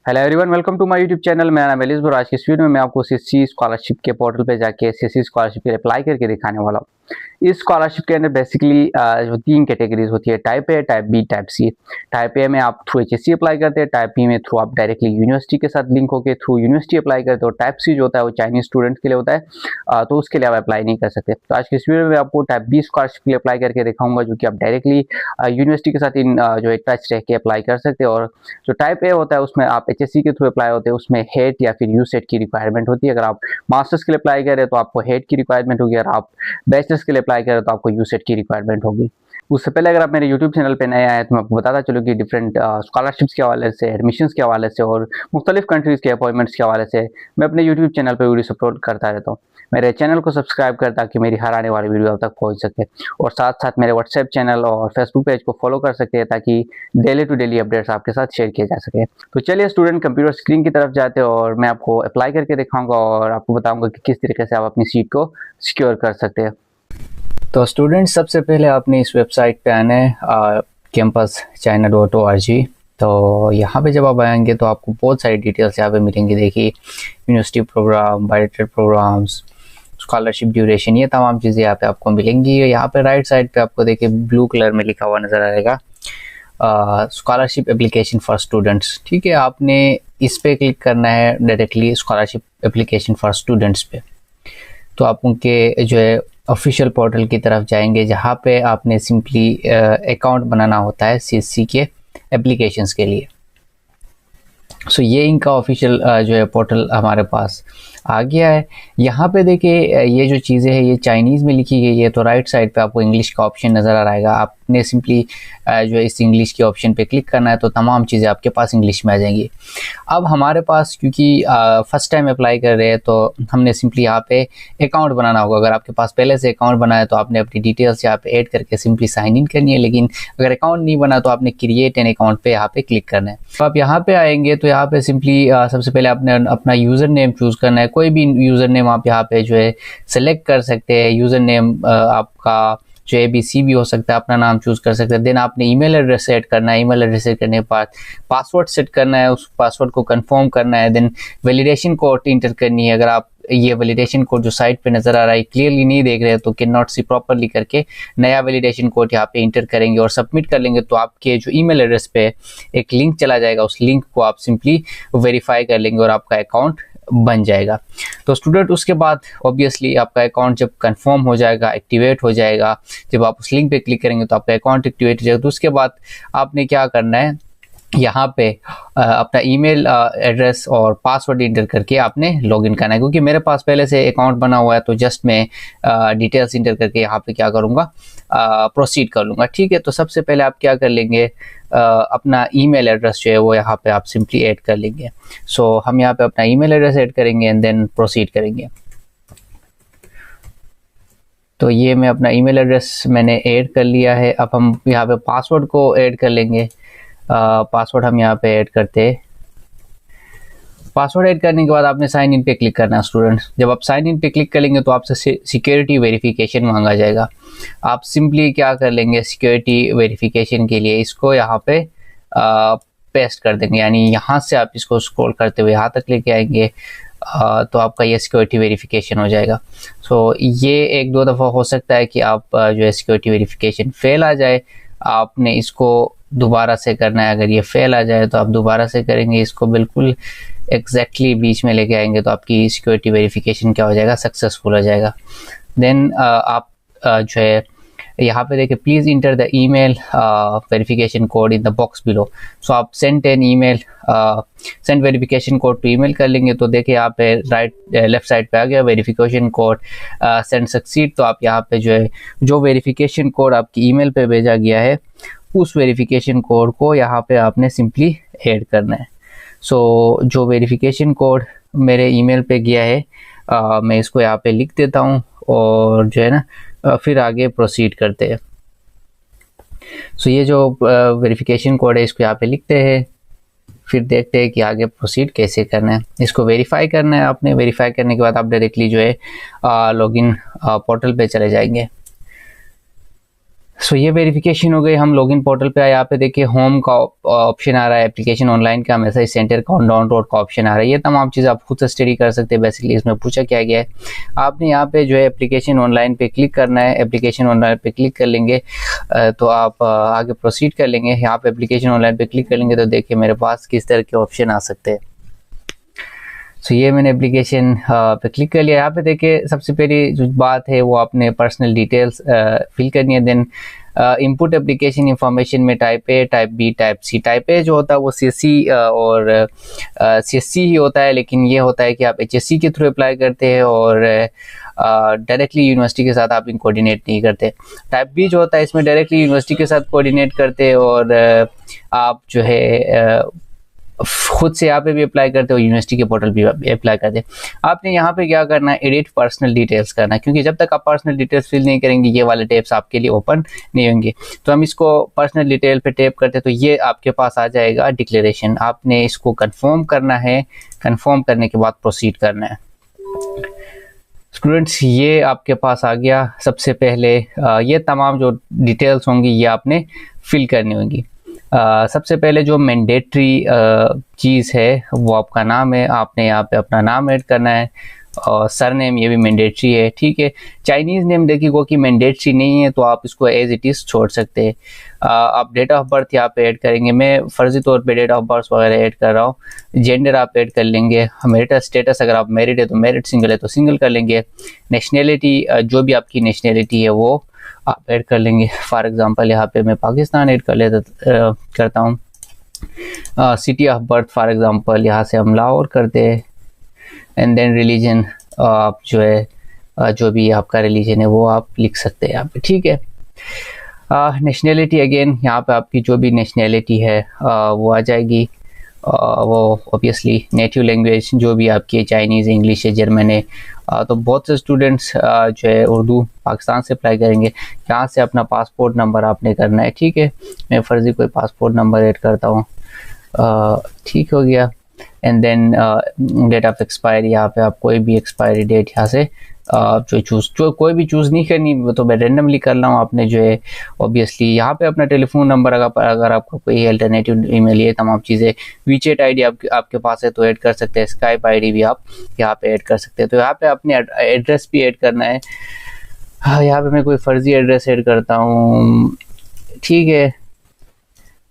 Hello everyone, welcome to my YouTube channel. मेरा नाम Alice और आज की इस वीडियो में मैं आपको एसएससी स्कॉलरशिप के पोर्टल पे जाके एसएससी स्कॉलरशिप के अप्लाई करके दिखाने वाला हूँ। इस स्कॉलरशिप के अंदर बेसिकली जो तीन कैटेगरीज होती है, type A, type B, type C. Type A में आप थ्रू एचएससी अप्लाई करते हैं, टाइप बी में थ्रू आप डायरेक्टली यूनिवर्सिटी के साथ लिंक होकर थ्रू यूनिवर्सिटी अप्लाई करते हो। टाइप सी जो होता है वो चाइनीज स्टूडेंट के लिए होता है, तो उसके लिए आप अप्लाई नहीं कर सकते। तो आज की इस वीडियो में आपको टाइप बी स्कॉलरशिप के लिए अप्लाई करके दिखाऊंगा, जो कि आप डायरेक्टली यूनिवर्सिटी के साथ इन जो टच रह के अप्लाई कर सकते हैं। और जो टाइप ए होता है उसमें आप एचएससी के थ्रू अप्लाई होते हैं, उसमें हेट या फिर यूसेट की रिक्वायरमेंट होती है। अगर आप मास्टर्स के लिए अप्लाई करें तो आपको हेट की रिक्वायरमेंट होगी, अगर आप बैचलर्स के लिए अप्लाई करें तो आपको यूसेट की रिक्वायरमेंट होगी। उससे पहले अगर आप मेरे यूट्यूब चैनल पे नए आए तो मैं आपको बताता चलूँ कि डिफरेंट स्कॉलरशिप्स के हवाले से, एडमिशन्स के हवाले से और मुख्तलिफ कंट्रीज़ के अपॉइंटमेंट्स के हवाले से मैं अपने यूट्यूब चैनल पर वीडियो अपलोड करता रहता हूँ। मेरे चैनल को सब्सक्राइब कर ताकि मेरी हर आने वाली वीडियो आप तक पहुँच सके, और साथ साथ मेरे व्हाट्सएप चैनल और फेसबुक पेज को फॉलो कर सकते हैं ताकि डेली टू डेली अपडेट्स आपके साथ शेयर किए जा सके। तो चलिए स्टूडेंट कंप्यूटर स्क्रीन की तरफ जाते हैं और मैं आपको अप्लाई करके दिखाऊंगा और आपको बताऊंगा कि किस तरीके से आप अपनी सीट को सिक्योर कर सकते हैं। तो स्टूडेंट्स, सबसे पहले आपने इस वेबसाइट पे आना है campus.china.org। तो यहाँ पे जब आप आएंगे तो आपको बहुत सारी डिटेल्स यहाँ पे मिलेंगी। देखिए, university program, biodata programs, scholarship duration, ये तमाम चीज़ें यहाँ पे आपको मिलेंगी। यहाँ पे राइट साइड पे आपको देखिए ब्लू कलर में लिखा हुआ नज़र आएगा स्कॉलरशिप एप्लीकेशन फॉर स्टूडेंट्स। ठीक है, आपने इस पे क्लिक करना है directly scholarship application for students पे। तो आप उनके जो है ऑफिशियल पोर्टल की तरफ जाएंगे, जहाँ पे आपने सिंपली अकाउंट बनाना होता है सीएससी के एप्लीकेशंस के लिए। सो ये इनका ऑफिशियल जो है पोर्टल हमारे पास आ गया है। यहाँ पे देखिए ये जो चीज़ें हैं ये चाइनीज़ में लिखी गई है, तो राइट साइड पे आपको इंग्लिश का ऑप्शन नज़र आ रहेगा। आपने सिंपली जो है इस इंग्लिश के ऑप्शन पे क्लिक करना है, तो तमाम चीज़ें आपके पास इंग्लिश में आ जाएंगी। अब हमारे पास क्योंकि फर्स्ट टाइम अप्लाई कर रहे हैं तो हमने सिंपली यहाँ पे अकाउंट बनाना होगा। अगर आपके पास पहले से अकाउंट बना है तो आपने अपनी डिटेल्स यहाँ पे ऐड करके सिंपली साइन इन करनी है, लेकिन अगर अकाउंट नहीं बना तो आपने क्रिएट एन अकाउंट पे यहाँ पे क्लिक करना है। तो आप यहाँ पे आएंगे तो यहाँ पे सिंपली सबसे पहले आपने अपना यूज़र नेम चूज़ करना है। कोई भी यूज़र नेम आप यहाँ पे जो है सेलेक्ट कर सकते हैं। यूज़र नेम आपका जो ABC भी हो सकता है, अपना नाम चूज़ कर सकते हैं। देन आपने ईमेल एड्रेस सेट करना है। ईमेल एड्रेस सेट करने के बाद पासवर्ड सेट करना है, उस पासवर्ड को कंफर्म करना है। देन वैलिडेशन कोड इंटर करनी है। अगर आप ये वैलिडेशन कोड जो साइट पे नज़र आ रहा है क्लियरली नहीं देख रहे हैं तो कैन नॉट सी प्रॉपरली करके नया वैलिडेशन कोड यहाँ पे इंटर करेंगे और सबमिट कर लेंगे, तो आपके जो ईमेल एड्रेस पे एक लिंक चला जाएगा। उस लिंक को आप सिंपली वेरीफाई कर लेंगे और आपका अकाउंट बन जाएगा। तो स्टूडेंट, उसके बाद ऑब्वियसली आपका अकाउंट जब कंफर्म हो जाएगा, एक्टिवेट हो जाएगा, जब आप उस लिंक पे क्लिक करेंगे तो आपका अकाउंट एक्टिवेट हो जाएगा। तो उसके बाद आपने क्या करना है, यहाँ पे अपना ईमेल एड्रेस और पासवर्ड इंटर करके आपने लॉगिन करना है। क्योंकि मेरे पास पहले से अकाउंट बना हुआ है तो जस्ट मैं डिटेल्स इंटर करके यहाँ पे क्या करूँगा, प्रोसीड कर लूँगा। ठीक है, तो सबसे पहले आप क्या कर लेंगे, अपना ईमेल एड्रेस जो है वो यहाँ पे आप सिंपली ऐड कर लेंगे। सो हम यहाँ पे अपना ईमेल एड्रेस ऐड करेंगे एंड देन प्रोसीड करेंगे। तो ये मैं अपना ईमेल एड्रेस मैंने ऐड कर लिया है। अब हम यहाँ पे पासवर्ड को ऐड कर लेंगे। पासवर्ड हम यहाँ पे ऐड करते हैं। पासवर्ड ऐड करने के बाद आपने साइन इन पे क्लिक करना है स्टूडेंट्स। जब आप साइन इन पे क्लिक करेंगे तो आपसे सिक्योरिटी वेरिफिकेशन मांगा जाएगा। आप सिंपली क्या कर लेंगे, सिक्योरिटी वेरिफिकेशन के लिए इसको यहाँ पे पेस्ट कर देंगे, यानी यहाँ से आप इसको स्क्रॉल करते हुए यहाँ तक लेके आएंगे तो आपका ये सिक्योरिटी वेरिफिकेशन हो जाएगा। सो ये एक दो दफ़ा हो सकता है कि आप जो है सिक्योरिटी वेरिफिकेशन फेल आ जाए। आपने इसको दोबारा से करना है। अगर ये फेल आ जाए तो आप दोबारा से करेंगे, इसको बिल्कुल एग्जैक्टली बीच में लेके आएंगे तो आपकी सिक्योरिटी वेरिफिकेशन क्या हो जाएगा, सक्सेसफुल हो जाएगा। देन आप जो है यहाँ पे देखिए, please enter the email verification code in the box below. So आप send an email, send verification code to email कर लेंगे। तो देखिए यहाँ पे लेफ्ट साइड पे आ गया वेरिफिकेशन कोड सेंड सक्सीड। तो आप यहाँ पे जो है जो वेरिफिकेशन कोड आपकी ईमेल पे भेजा गया है उस वेरिफिकेशन कोड को यहाँ पे आपने सिंपली ऐड करना है। सो जो वेरिफिकेशन कोड मेरे ईमेल पे गया है मैं इसको यहाँ पे लिख देता हूँ और जो है ना फिर आगे प्रोसीड करते हैं। सो ये जो वेरिफिकेशन कोड है इसको यहाँ पे लिखते हैं, फिर देखते हैं कि आगे प्रोसीड कैसे करना है। इसको वेरीफाई करना है आपने। वेरीफाई करने के बाद आप डायरेक्टली जो है लॉगिन पोर्टल पे चले जाएंगे। सो ये वेरिफिकेशन हो गई। हम लॉगिन पोर्टल पे आए, यहाँ पे देखिए होम का ऑप्शन आ रहा है, एप्लीकेशन ऑनलाइन का, मैसेज सेंटर का, डाउनलोड का ऑप्शन आ रहा है। ये तमाम चीज़ आप खुद से स्टडी कर सकते हैं। बेसिकली इसमें पूछा क्या गया है, आपने यहाँ पे जो है एप्लीकेशन ऑनलाइन पे क्लिक करना है। एप्लीकेशन ऑनलाइन पे क्लिक कर लेंगे तो आप आगे प्रोसीड कर लेंगे। यहाँ पे एप्लीकेशन ऑनलाइन पे क्लिक कर लेंगे तो देखिए मेरे पास किस तरह के ऑप्शन आ सकते हैं। सो ये मैंने एप्लीकेशन पे क्लिक कर लिया। यहाँ पे देखिए सबसे पहली जो बात है वो आपने पर्सनल डिटेल्स फिल करनी है। देन इनपुट एप्लीकेशन इंफॉर्मेशन में type A, type B, type C. Type A जो होता है वो CSC और CSC ही होता है, लेकिन ये होता है कि आप HSC के थ्रू अप्लाई करते हैं और डायरेक्टली यूनिवर्सिटी के साथ आप इन कोऑर्डिनेट नहीं करते। टाइप बी जो होता है इसमें डायरेक्टली यूनिवर्सिटी के साथ कोऑर्डिनेट करते हैं और आप जो है खुद से यहाँ पे भी अप्लाई करते हो, यूनिवर्सिटी के पोर्टल भी अप्लाई करते हैं। आपने यहाँ पे क्या करना है, एडिट पर्सनल डिटेल्स करना है, क्योंकि जब तक आप पर्सनल डिटेल्स फिल नहीं करेंगे ये वाले टैब्स आपके लिए ओपन नहीं होंगे। तो हम इसको पर्सनल डिटेल पे टैप करते हैं तो ये आपके पास आ जाएगा डिक्लेरेशन। आपने इसको कंफर्म करना है, कंफर्म करने के बाद प्रोसीड करना है। स्टूडेंट्स ये आपके पास आ गया। सबसे पहले ये तमाम जो डिटेल्स होंगी ये आपने फिल करनी होंगी। सबसे पहले जो मैंडेटरी चीज़ है वो आपका नाम है। आपने यहाँ पे अपना नाम ऐड करना है और सरनेम ये भी मैंडेटरी है, ठीक है। चाइनीज़ नेम देखिएगा कि मैंडेटरी नहीं है तो आप इसको एज इट इज़ छोड़ सकते हैं। आप डेट ऑफ बर्थ यहाँ पे ऐड करेंगे। मैं फ़र्ज़ी तौर पे डेट ऑफ बर्थ वगैरह ऐड कर रहा हूँ। जेंडर आप ऐड कर लेंगे। मैरिटल स्टेटस अगर आप मैरिड है तो मैरिड, सिंगल है तो सिंगल कर लेंगे। नेशनैलिटी जो भी आपकी नेशनैलिटी है वो आप ऐड कर लेंगे। फॉर एग्जांपल यहाँ पे मैं पाकिस्तान ऐड करता हूँ। City of birth for example यहाँ से हम लाहौर करते हैं। एंड देन रिलीजन आप जो है जो भी आपका रिलीजन है वो आप लिख सकते हैं यहाँ पे, ठीक है। नेशनैलिटी अगेन यहाँ पे आपकी जो भी नेशनैलिटी है वो आ जाएगी। वो ऑब्वियसली नेटिव लैंग्वेज जो भी आपकी चाइनीज़, इंग्लिश है, जर्मन है। तो बहुत से स्टूडेंट्स जो है उर्दू पाकिस्तान से अप्लाई करेंगे। यहाँ से अपना पासपोर्ट नंबर आपने करना है, ठीक है। मैं फ़र्ज़ी कोई पासपोर्ट नंबर ऐड करता हूँ, ठीक हो गया। And then date of expiry यहाँ पे आप कोई भी एक्सपायरी डेट यहाँ से जो कोई भी चूज़ नहीं करनी, वो तो मैं रेंडमली कर रहा हूँ। आपने जो है ऑब्वियसली यहाँ पे अपना टेलीफोन नंबर अगर आपका कोई अल्टरनेटिव ईमेल, ये तमाम चीज़ें। वीचेट आईडी आपके पास है तो ऐड कर सकते हैं। स्काइप आईडी भी आप यहाँ पे ऐड कर सकते हैं। तो यहाँ पे अपने एड्रेस भी ऐड करना है। हाँ, यहाँ पे मैं कोई फर्जी एड्रेस ऐड करता हूँ, ठीक है।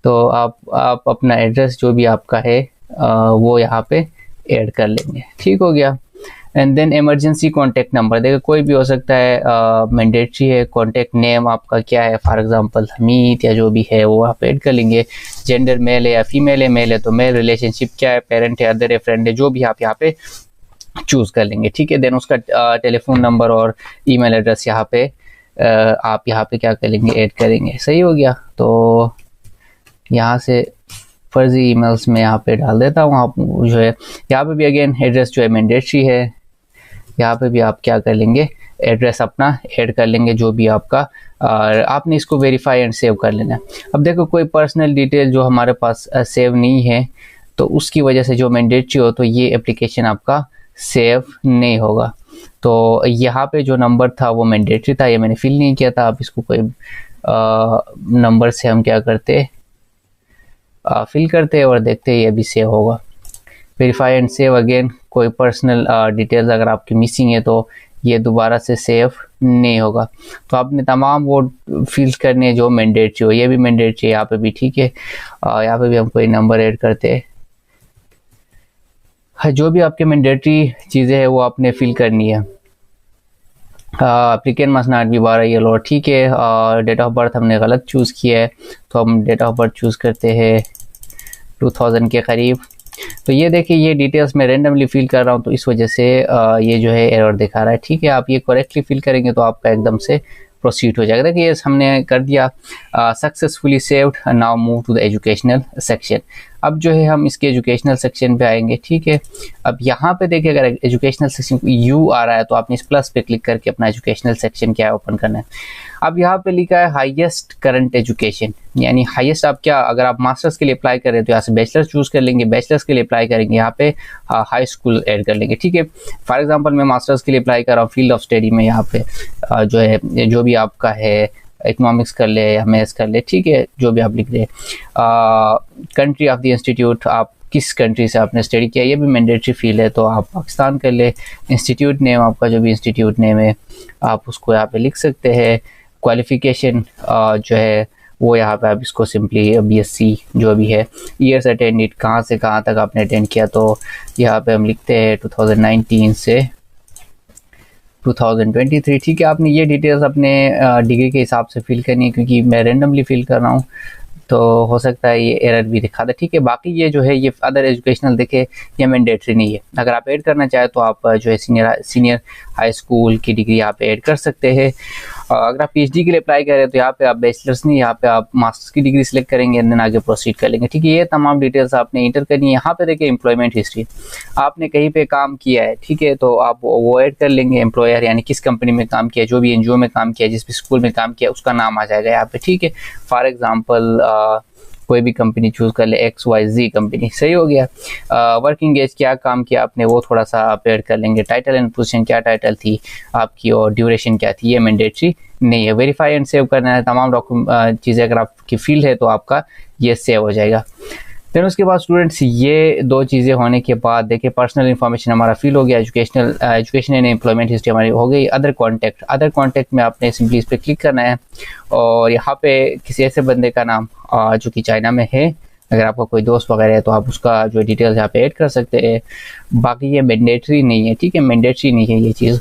तो आप अपना एड्रेस जो भी आपका है वो यहाँ पे ऐड कर लेंगे, ठीक हो गया। And then emergency contact number, देखो कोई भी हो सकता है, मैंडेटरी है। कॉन्टैक्ट नेम आपका क्या है, फॉर एग्जांपल हमीद या जो भी है वो आप ऐड कर लेंगे। जेंडर मेल है या फीमेल है, मेल है तो मेल। रिलेशनशिप क्या है, पेरेंट है, अदर है, फ्रेंड है, जो भी आप यहाँ पे चूज़ कर लेंगे, ठीक है। देन उसका टेलीफोन नंबर और ईमेल एड्रेस यहाँ पे आप यहाँ पे क्या करेंगे, ऐड करेंगे, सही हो गया। तो यहाँ से फर्जी ईमेल्स में यहाँ पे डाल देता हूँ। आप जो है यहाँ पे भी अगेन एड्रेस जो है मैंडेटरी है। यहाँ पे भी आप क्या कर लेंगे, एड्रेस अपना ऐड कर लेंगे जो भी आपका, और आपने इसको वेरीफाई एंड सेव कर लेना है। अब देखो कोई पर्सनल डिटेल जो हमारे पास सेव नहीं है तो उसकी वजह से जो मैंडेटरी हो तो ये एप्लीकेशन आपका सेव नहीं होगा। तो यहाँ पे जो नंबर था वो मैंडेटरी था, ये मैंने फिल नहीं किया था। आप इसको कोई नंबर से हम क्या करते, फिल करते हैं और देखते हैं ये भी सेव होगा। वेरीफाई एंड सेव अगेन, कोई पर्सनल डिटेल्स अगर आपकी मिसिंग है तो ये दोबारा से सेव नहीं होगा। तो आपने तमाम वो फिल करने जो मैंडेटरी हो, ये भी मैंडेटरी है यहाँ पे भी, ठीक है। यहाँ पे भी हम कोई नंबर ऐड करते हैं। जो भी आपके मैंडेटरी चीज़ें हैं वो आपने फिल करनी है। Applicant must not be 12 year old, ठीक है। डेट ऑफ बर्थ हमने गलत चूज़ किया है तो हम डेट ऑफ बर्थ चूज़ करते हैं 2000 के करीब। तो ये देखिए ये डिटेल्स मैं रेंडमली फिल कर रहा हूँ तो इस वजह से ये जो है एरर दिखा रहा है, ठीक है। आप ये करेक्टली फिल करेंगे तो आपका एकदम से प्रोसीड हो जाएगा। देखिए हमने कर दिया, successfully saved. Now move to the educational section. अब जो है हम इसके एजुकेशनल सेक्शन पे आएंगे, ठीक है। अब यहाँ पे देखिए अगर एजुकेशनल सेक्शन यू आ रहा है तो आपने इस प्लस पे क्लिक करके अपना एजुकेशनल सेक्शन क्या है ओपन करना है। अब यहाँ पे लिखा है हाईएस्ट करंट एजुकेशन, यानी हाईएस्ट आप क्या, अगर आप मास्टर्स के लिए अप्लाई कर रहे हैं तो यहाँ से बैचलर्स चूज कर लेंगे। बैचलर्स के लिए अप्लाई करेंगे यहाँ पे हाई स्कूल ऐड कर लेंगे, ठीक है। फॉर एग्जांपल मैं मास्टर्स के लिए अप्लाई कर रहा हूँ फील्ड ऑफ स्टडी में, यहाँ पे जो है जो भी आपका है इकोनॉमिक्स कर ले या मैथ्स कर ले, ठीक है, जो भी आप लिख रहे हैं। कंट्री ऑफ द इंस्टीट्यूट, आप किस कंट्री से आपने स्टडी किया, ये भी मैंडेटरी फील्ड है, तो आप पाकिस्तान कर ले। इंस्टीट्यूट नेम, आपका जो भी इंस्टीट्यूट नेम है आप उसको यहाँ पे लिख सकते हैं। क्वालिफिकेशन जो है वो यहाँ पे आप इसको सिंपली BSc जो भी है। ईयर्स अटेंडेड, कहाँ से कहाँ तक आपने अटेंड किया, तो यहाँ पे हम लिखते हैं 2019 से 2023, ठीक है। आपने ये डिटेल्स अपने डिग्री के हिसाब से फिल करनी है, क्योंकि मैं रेंडमली फिल कर रहा हूँ तो हो सकता है ये एरर भी दिखा दे, ठीक है। बाकी ये जो है ये अदर एजुकेशनल देखे, ये मैंडेटरी नहीं है। अगर आप ऐड करना चाहे तो आप जो है सीनियर हाई स्कूल की डिग्री आप ऐड कर सकते हैं। अगर आप PhD के लिए अप्लाई कर रहे हैं तो यहाँ पे आप बैचलर्स नहीं, यहाँ पे आप मास्टर्स की डिग्री सिलेक्ट करेंगे, देन आगे प्रोसीड कर लेंगे, ठीक है। ये तमाम डिटेल्स आपने इंटर करनी है। यहाँ पे देखिए एम्प्लॉयमेंट हिस्ट्री, आपने कहीं पे काम किया है, ठीक है, तो आप वो ऐड कर लेंगे। एम्प्लॉयर यानी किस कंपनी में काम किया, जो भी NGO में काम किया, जिस भी स्कूल में काम किया, उसका नाम आ जाएगा यहाँ पे, ठीक है। फॉर एग्जाम्पल कोई भी कंपनी चूज कर ले, XYZ कंपनी, सही हो गया। वर्किंग एज, क्या काम किया आपने, वो थोड़ा सा आप ऐड कर लेंगे। टाइटल एंड पोजीशन, क्या टाइटल थी आपकी और ड्यूरेशन क्या थी, ये मैंडेटरी नहीं है। वेरीफाई एंड सेव करना है, तमाम चीज़ें अगर आपकी फील्ड है तो आपका ये सेव हो जाएगा। फिर उसके बाद स्टूडेंट्स ये दो चीज़ें होने के बाद देखिए पर्सनल इन्फॉर्मेशन हमारा फिल हो गया, एजुकेशन एंड एम्प्लॉयमेंट हिस्ट्री हमारी हो गई। अदर कॉन्टैक्ट में आपने सिंपली इस पर क्लिक करना है और यहाँ पे किसी ऐसे बंदे का नाम जो कि चाइना में है, अगर आपका कोई दोस्त वगैरह है तो आप उसका जो डिटेल्स यहाँ पे ऐड कर सकते हैं। बाकी ये मैंडेटरी नहीं है, ठीक है, मैंडेटरी नहीं है ये चीज़।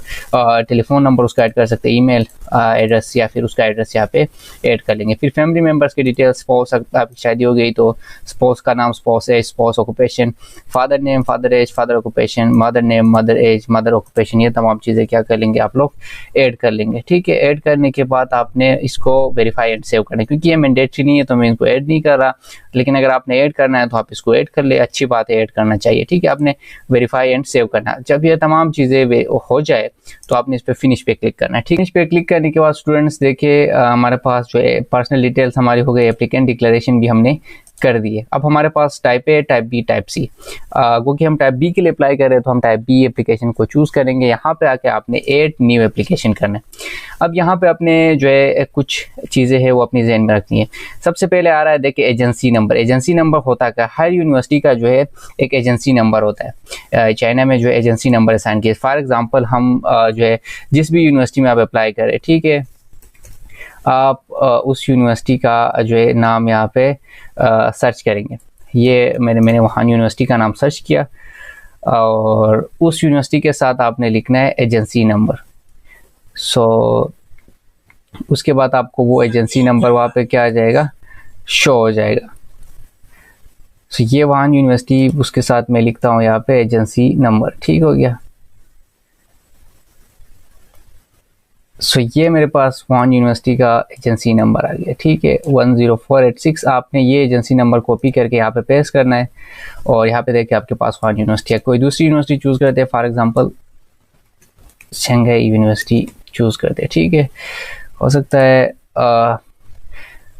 टेलीफोन नंबर उसका ऐड कर सकते हैं, ईमेल एड्रेस या फिर उसका एड्रेस यहाँ पे ऐड कर लेंगे। फिर फैमिली मेम्बर्स की डिटेल्स, स्पाउस, आपकी शादी हो गई तो स्पाउस का नाम, spouse age, spouse occupation, father name, father age, father occupation, mother name, mother age, mother occupation, ये तमाम चीज़ें क्या कर लेंगे आप लोग ऐड कर लेंगे, ठीक है। ऐड करने के बाद आपने इसको वेरीफाई एंड सेव करना है, क्योंकि ये मैंडेटरी नहीं है तो मैं इसको ऐड नहीं कर रहा, लेकिन अगर आपने ऐड करना है तो आप इसको ऐड कर ले, अच्छी बात है, ऐड करना चाहिए, ठीक है। आपने वेरीफाई एंड सेव करना है। जब ये तमाम चीज़ें हो जाए तो आपने इस पर फिनिश पे क्लिक करना है, ठीक है। इस पे क्लिक करने के बाद स्टूडेंट्स देखिए हमारे पास जो है पर्सनल डिटेल्स हमारी हो गई, एप्लीकेंट डिक्लेरेशन भी हमने कर दिए। अब हमारे पास type A, type B, type C, क्योंकि हम टाइप B के लिए अप्लाई कर रहे हैं तो हम टाइप B एप्लीकेशन को चूज़ करेंगे। यहाँ पे आके आपने ऐड न्यू एप्लीकेशन करना है। अब यहाँ पे अपने जो है कुछ चीज़ें हैं वो अपनी जहन में रखनी है। सबसे पहले आ रहा है देखिए एजेंसी नंबर। एजेंसी नंबर होता क्या, हर यूनिवर्सिटी का जो है एक एजेंसी नंबर होता है। चाइना में जो एजेंसी नंबर असाइन किया, फॉर एग्जाम्पल हम जो है जिस भी यूनिवर्सिटी में आप अप्लाई करें, ठीक है, आप उस यूनिवर्सिटी का जो है नाम यहाँ पे सर्च करेंगे। ये मैंने वुहान यूनिवर्सिटी का नाम सर्च किया और उस यूनिवर्सिटी के साथ आपने लिखना है एजेंसी नंबर। उसके बाद आपको वो एजेंसी नंबर वहाँ पे क्या आ जाएगा, शो हो जाएगा। ये वुहान यूनिवर्सिटी, उसके साथ मैं लिखता हूँ यहाँ पे एजेंसी नंबर, ठीक हो गया। ये मेरे पास वुहान यूनिवर्सिटी का एजेंसी नंबर आ गया, ठीक है, 10486। आपने ये एजेंसी नंबर कॉपी करके यहाँ पे पेस्ट करना है और यहाँ पे देखिए आपके पास वुहान यूनिवर्सिटी है। कोई दूसरी यूनिवर्सिटी चूज़ करते हैं, for example Shanghai university choose करते हैं, ठीक है। हो सकता है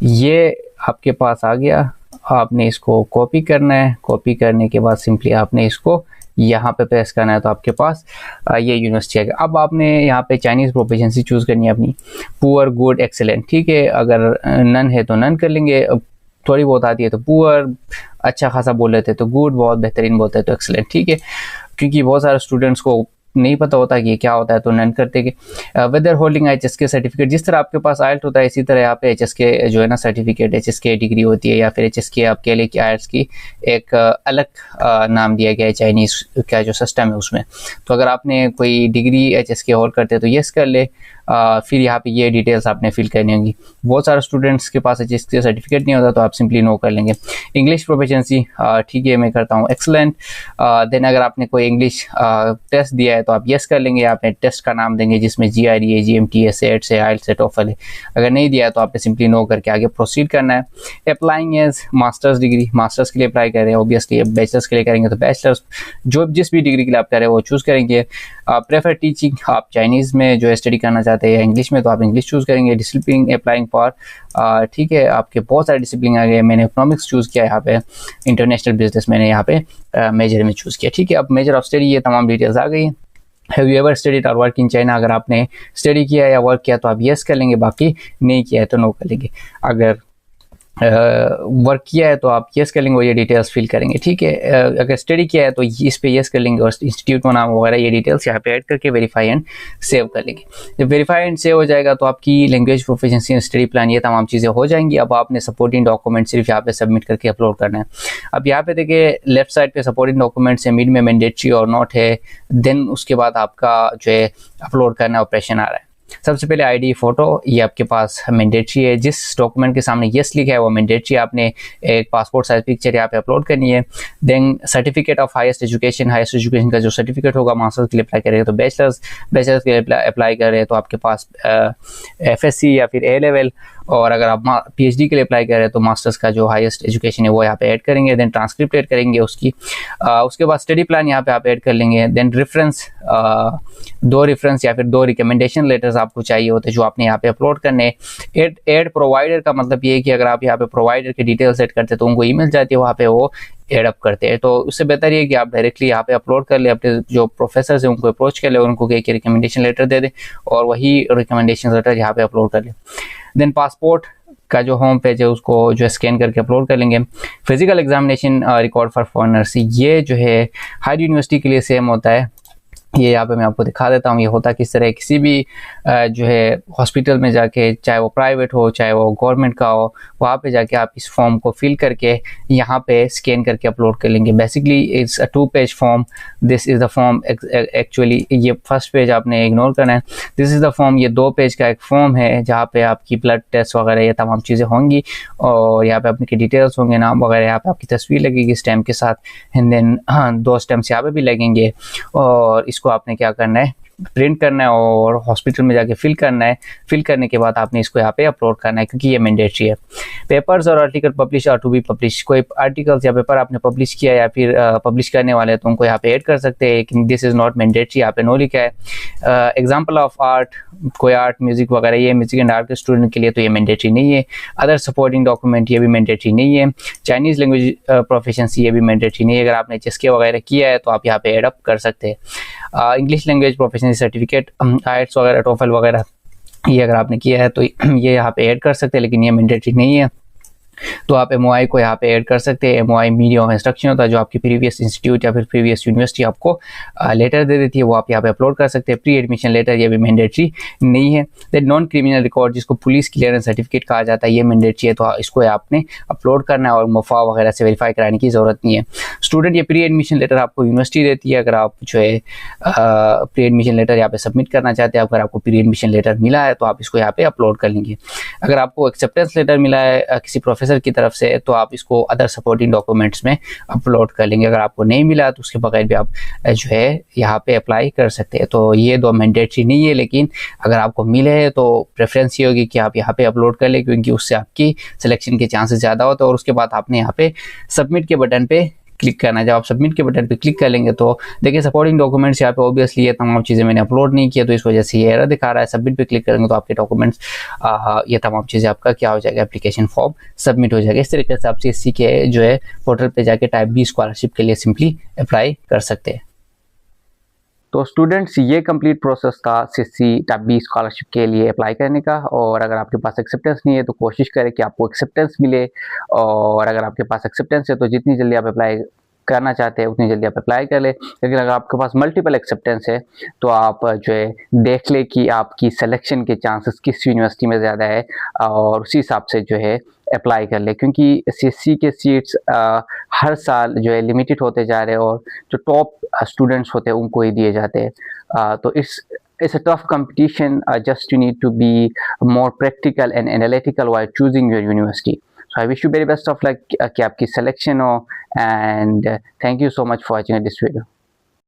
ये आपके पास आ गया, आपने इसको कॉपी करना है। कॉपी करने के बाद सिंपली आपने इसको यहाँ पे पेस्ट करना है तो आपके पास ये यूनिवर्सिटी आएगा। अब आपने यहाँ पे चाइनीज़ प्रोफिशिएंसी चूज़ करनी है अपनी, पुअर, गुड, एक्सेलेंट, ठीक है। अगर नन है तो नन कर लेंगे, थोड़ी बहुत आती है तो पुअर, अच्छा खासा बोल लेते हैं तो गुड, बहुत बेहतरीन बोलते हैं तो एक्सेलेंट, ठीक है। क्योंकि बहुत सारे स्टूडेंट्स को नहीं पता होता कि ये क्या होता है तो नन करते कि वेदर होल्डिंग HSK सर्टिफिकेट, जिस तरह आपके पास आइल्ट होता है इसी तरह यहाँ पे HSK जो है ना सर्टिफिकेट, HSK डिग्री होती है, या फिर HSK आपके लिए कि आइल्ट्स की एक अलग नाम दिया गया है चाइनीज़ का जो सिस्टम है उसमें। तो अगर आपने कोई डिग्री HSK होल्ड करते हैं तो येस कर ले। फिर यहाँ पे ये डिटेल्स आपने फिल करनी होंगी। बहुत सारे स्टूडेंट्स के पास HSK सर्टिफिकेट नहीं होता तो आप सिंपली नो कर लेंगे। इंग्लिश प्रोफिशिएंसी, ठीक है, मैं करता हूँ एक्सलेंट। देन अगर आपने कोई इंग्लिश टेस्ट दिया है तो आप यस कर लेंगे। आपने टेस्ट का नाम देंगे जिसमें GRE है, GMT है, सेट है, आइल्ट्स है, टोफल है। अगर नहीं दिया है तो आपने सिंपली नो करके आगे प्रोसीड करना है। Applying as masters degree, masters के लिए अप्लाई कर रहे हैं ऑब्वियसली। बैचलर्स के लिए करेंगे तो बैचलर्स, जो जिस भी डिग्री के लिए आप कर रहे हैं वो चूज़ करेंगे। प्रेफर टीचिंग, आप चाइनीज़ में जो है स्टडी करना चाहते हैं या इंग्लिश में तो आप इंग्लिश चूज़ करेंगे। डिसिप्लिन अप्लाइंग फॉर, ठीक है, आपके बहुत सारे डिसिप्लिन आ गए। मैंने इकोनॉमिक्स चूज़ किया यहाँ पे, इंटरनेशनल बिजनेस मैंने यहाँ पे मेजर में चूज़ किया, ठीक है। अब मेजर ऑफ स्टडी, ये तमाम डिटेल्स आ गई। हैव यू एवर स्टडीड और वर्क इन चाइना, अगर आपने स्टडी किया या वर्क किया तो आप येस कर लेंगे, बाकी नहीं किया है तो नो कर लेंगे। अगर वर्क किया है तो आप येस कर लेंगे और ये डिटेल्स फिल करेंगे, ठीक है। अगर स्टडी किया है तो इस पे येस कर लेंगे और इंस्टीट्यूट का नाम वगैरह ये डिटेल्स यहाँ पे ऐड करके वेरीफाई एंड सेव कर लेंगे। जब वेरीफाई एंड सेव हो जाएगा तो आपकी language proficiency and study plan ये तमाम चीज़ें हो जाएंगी। अब आपने सपोर्टिंग डॉक्यूमेंट सिर्फ यहाँ पे सबमिट करके अपलोड करना है। अब यहाँ पे देखिए लेफ्ट साइड पे सपोर्टिंग डॉक्यूमेंट से मिड में मैंडेटरी और नॉट है, देन उसके बाद आपका जो है अपलोड करना ऑपरेशन आ रहा है। सबसे पहले आईडी फोटो ये आपके पास मैंडेटरी है, जिस डॉक्यूमेंट के सामने यस लिखा है वो मैंडेटरी, आपने एक पासपोर्ट साइज पिक्चर यहाँ पे अपलोड करनी है। Then certificate of highest education का जो सर्टिफिकेट होगा, मास्टर्स के लिए अप्लाई करेंगे तो बैचलर्स के लिए अप्लाई कर रहे हैं तो आपके पास FSC या फिर A लेवल, और अगर आप PhD के लिए अप्लाई कर रहे हैं तो मास्टर्स का जो हाईएस्ट एजुकेशन है वो यहाँ पे ऐड करेंगे। देन ट्रांसक्रिप्ट ऐड करेंगे उसकी, उसके बाद स्टडी प्लान यहाँ पे आप ऐड कर लेंगे। देन रेफरेंस, 2 रेफरेंस या फिर 2 रिकमेंडेशन लेटर्स आपको चाहिए होते हैं जो आपने यहाँ पे अपलोड करने। ऐड प्रोवाइडर का मतलब ये है कि अगर आप यहाँ पे प्रोवाइडर की डिटेल्स ऐड करते हैं तो उनको ईमेल जाती है, वहाँ पे वो एड अप करते हैं। तो उससे बेहतर ये है कि आप डायरेक्टली यहाँ पे अपलोड कर ले, अपने जो प्रोफेसर है उनको अप्रोच कर ले, उनको कह के रिकमेंडेशन लेटर दे दें और वही रिकमेंडेशन लेटर यहाँ पे अपलोड कर ले। देन पासपोर्ट का जो होम पेज है उसको जो स्कैन करके अपलोड कर लेंगे। Physical examination record for foreigners, ये जो है हायर यूनिवर्सिटी के लिए सेम होता है। ये यहाँ पे मैं आपको दिखा देता हूँ ये होता किस तरह। किसी भी जो है हॉस्पिटल में जाके, चाहे वो प्राइवेट हो चाहे वो गवर्नमेंट का हो, वहाँ पे जाके आप इस फॉर्म को फिल करके यहाँ पे स्कैन करके अपलोड कर लेंगे। Basically it's a 2 page form, this is the form. Actually ये फर्स्ट पेज आपने इग्नोर करना है, दिस इज़ द फॉर्म। ये 2 पेज का एक फॉर्म है जहाँ पे आपकी ब्लड टेस्ट वगैरह ये तमाम चीज़ें होंगी और यहाँ पे आपके डिटेल्स होंगे, नाम वगैरह, यहाँ पे आपकी तस्वीर लगेगी स्टैम्प के साथ। एंड देन 2 स्टैम्प्स यहाँ पे भी लगेंगे और इसको आपने क्या करना है, प्रिंट करना है और हॉस्पिटल में जाके फिल करना है। फिल करने के बाद आपने इसको यहाँ पे अपलोड करना है क्योंकि ये मैंडेटरी है। पेपर्स और आर्टिकल पब्लिश और टू बी पब्लिश, कोई आर्टिकल्स या पेपर आपने पब्लिश किया या फिर पब्लिश करने वाले हैं तो उनको यहाँ पे ऐड कर सकते हैं, लेकिन दिस इज नॉट मैंडेटरी, यहाँ पे नो लिखा है। एग्जाम्पल ऑफ आर्ट, कोई आर्ट म्यूजिक वगैरह, ये म्यूजिक एंड आर्ट के स्टूडेंट के लिए तो ये मैंडेटरी नहीं है। अदर सपोर्टिंग डॉक्यूमेंट ये भी मैंडेटरी नहीं है। चाइनीज लैंग्वेज प्रोफिशिएंसी ये भी मैंडेटरी नहीं है। अगर आपने HSK वगैरह किया है तो आप यहाँ पे एड अप कर सकते हैं। English language proficiency certificate, IELTS वगैरह, TOEFL वगैरह ये अगर आपने किया है तो ये यहाँ पे ऐड कर सकते हैं, लेकिन ये मैंडेटरी नहीं है। तो आप MOI को यहाँ पे ऐड कर सकते हैं। MOI मीडियम ऑफ इंस्ट्रक्शन होता है जो आपकी प्रीवियस इंस्टीट्यूट या फिर प्रीवियस यूनिवर्सिटी आपको लेटर दे देती है, वो आप यहाँ पे अपलोड कर सकते हैं। प्री एडमिशन लेटर ये भी मैंडेटरी नहीं है। देन नॉन क्रिमिनल रिकॉर्ड जिसको पुलिस क्लियरेंस सर्टिफिकेट कहा जाता है ये मैंडेटरी है, तो इसको आपने अपलोड करना है और मुफा वगैरह से वेरीफाई कराने की ज़रूरत नहीं है। स्टूडेंट ये प्री एडमिशन लेटर आपको यूनिवर्सिटी देती है। अगर आप जो है प्री एडमिशन लेटर यहाँ पे सबमिट करना चाहते हैं, अगर आपको प्री एडमिशन लेटर मिला है तो आप इसको यहाँ पे अपलोड कर लेंगे। अगर आपको एक्सेप्टेंस लेटर मिला है किसी प्रोफेसर की तरफ से तो आप इसको अदर सपोर्टिंग डॉक्यूमेंट्स में अपलोड कर लेंगे। अगर आपको नहीं मिला तो उसके बगैर भी आप जो है यहाँ पे अप्लाई कर सकते हैं। तो ये 2 मैंडेटरी नहीं है, लेकिन अगर आपको मिले तो प्रेफरेंस ये होगी कि आप यहाँ पे अपलोड कर लें क्योंकि उससे आपकी सिलेक्शन के चांसेस ज़्यादा होते हैं। और उसके बाद आपने यहाँ पे सबमिट के बटन पे क्लिक करना है। जब आप सबमिट के बटन पे क्लिक कर लेंगे तो देखिए सपोर्टिंग डॉक्यूमेंट्स यहाँ पे ऑब्वियसली ये तमाम चीज़ें मैंने अपलोड नहीं किया तो इस वजह से ये एरर दिखा रहा है। सबमिट पे क्लिक करेंगे तो आपके डॉक्यूमेंट्स ये तमाम चीज़ें आपका क्या हो जाएगा, एप्लीकेशन फॉर्म सबमिट हो जाएगा। इस तरीके से आप CSC के जो है पोर्टल पे जाके टाइप B स्कॉलरशिप के लिए सिंपली अप्लाई कर सकते हैं। तो स्टूडेंट्स ये कंप्लीट प्रोसेस था CSC टाइप B स्कॉलरशिप के लिए अप्लाई करने का। और अगर आपके पास एक्सेप्टेंस नहीं है तो कोशिश करें कि आपको एक्सेप्टेंस मिले, और अगर आपके पास एक्सेप्टेंस है तो जितनी जल्दी आप अप्लाई करना चाहते हैं उतनी जल्दी आप अप्लाई कर ले। लेकिन अगर आपके पास मल्टीपल एक्सेप्टेंस है तो आप जो है देख ले कि आपकी सिलेक्शन के चांसेस किस यूनिवर्सिटी में ज़्यादा है और उसी हिसाब से जो है अप्लाई कर ले, क्योंकि CSC के सीट्स हर साल जो है लिमिटेड होते जा रहे हैं और जो टॉप स्टूडेंट्स होते हैं उनको ही दिए जाते हैं। तो it's a tough competition. Just you need to be more practical and analytical while choosing your university. So I wish you very best of luck कि आपकी selection हो, and thank you so much for watching this video.